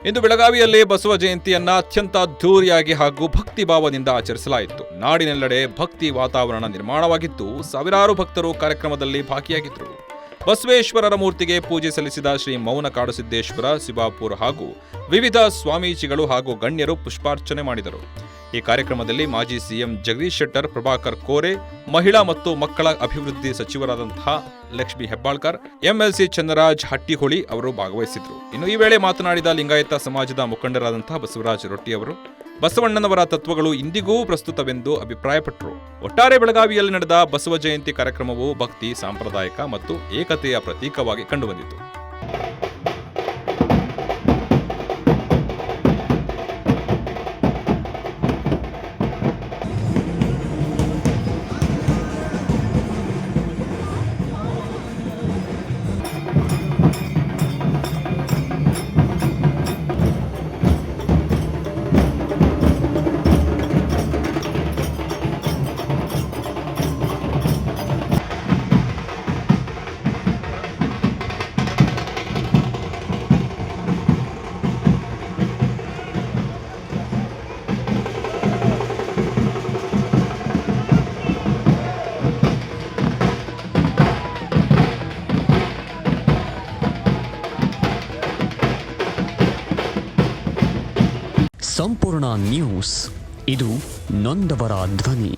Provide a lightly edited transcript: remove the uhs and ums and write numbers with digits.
ಇಂದು ಬೆಳಗಾವಿಯಲ್ಲಿ ಬಸವ ಜಯಂತಿಯನ್ನ ಅತ್ಯಂತ ಅದ್ಧೂರಿಯಾಗಿ ಹಾಗೂ ಭಕ್ತಿ ಭಾವದಿಂದ ಆಚರಿಸಲಾಯಿತು. ನಾಡಿನೆಲ್ಲೆಡೆ ಭಕ್ತಿ ವಾತಾವರಣ ನಿರ್ಮಾಣವಾಗಿದ್ದು, ಸಾವಿರಾರು ಭಕ್ತರು ಕಾರ್ಯಕ್ರಮದಲ್ಲಿ ಭಾಗಿಯಾಗಿದ್ದರು. ಬಸವೇಶ್ವರರ ಮೂರ್ತಿಗೆ ಪೂಜೆ ಸಲ್ಲಿಸಿದ ಶ್ರೀ ಮೌನ ಕಾಡುಸಿದ್ದೇಶ್ವರ ಸಿಬಾಪುರ್ ಹಾಗೂ ವಿವಿಧ ಸ್ವಾಮೀಜಿಗಳು ಹಾಗೂ ಗಣ್ಯರು ಪುಷ್ಪಾರ್ಚನೆ ಮಾಡಿದರು. ಈ ಕಾರ್ಯಕ್ರಮದಲ್ಲಿ ಮಾಜಿ ಸಿಎಂ ಜಗದೀಶ್ ಶೆಟ್ಟರ್, ಪ್ರಭಾಕರ್ ಕೋರೆ, ಮಹಿಳಾ ಮತ್ತು ಮಕ್ಕಳ ಅಭಿವೃದ್ಧಿ ಸಚಿವರಾದಂತಹ ಲಕ್ಷ್ಮೀ ಹೆಬ್ಬಾಳ್ಕರ್, ಎಂಎಲ್ಸಿ ಚಂದ್ರರಾಜ್ ಹಟ್ಟಿಹೊಳಿ ಅವರು ಭಾಗವಹಿಸಿದ್ರು. ಇನ್ನು ಈ ವೇಳೆ ಮಾತನಾಡಿದ ಲಿಂಗಾಯತ ಸಮಾಜದ ಮುಖಂಡರಾದಂತಹ ಬಸವರಾಜ ರೊಟ್ಟಿ ಅವರು ಬಸವಣ್ಣನವರ ತತ್ವಗಳು ಇಂದಿಗೂ ಪ್ರಸ್ತುತವೆಂದು ಅಭಿಪ್ರಾಯಪಟ್ಟರು. ಒಟ್ಟಾರೆ ಬೆಳಗಾವಿಯಲ್ಲಿ ನಡೆದ ಬಸವ ಜಯಂತಿ ಕಾರ್ಯಕ್ರಮವು ಭಕ್ತಿ, ಸಾಂಪ್ರದಾಯಿಕ ಮತ್ತು ಏಕತೆಯ ಪ್ರತೀಕವಾಗಿ ಕಂಡುಬಂದಿತು. ಸಂಪೂರ್ಣ ನ್ಯೂಸ್, ಇದು ನೊಂದವರ ಧ್ವನಿ.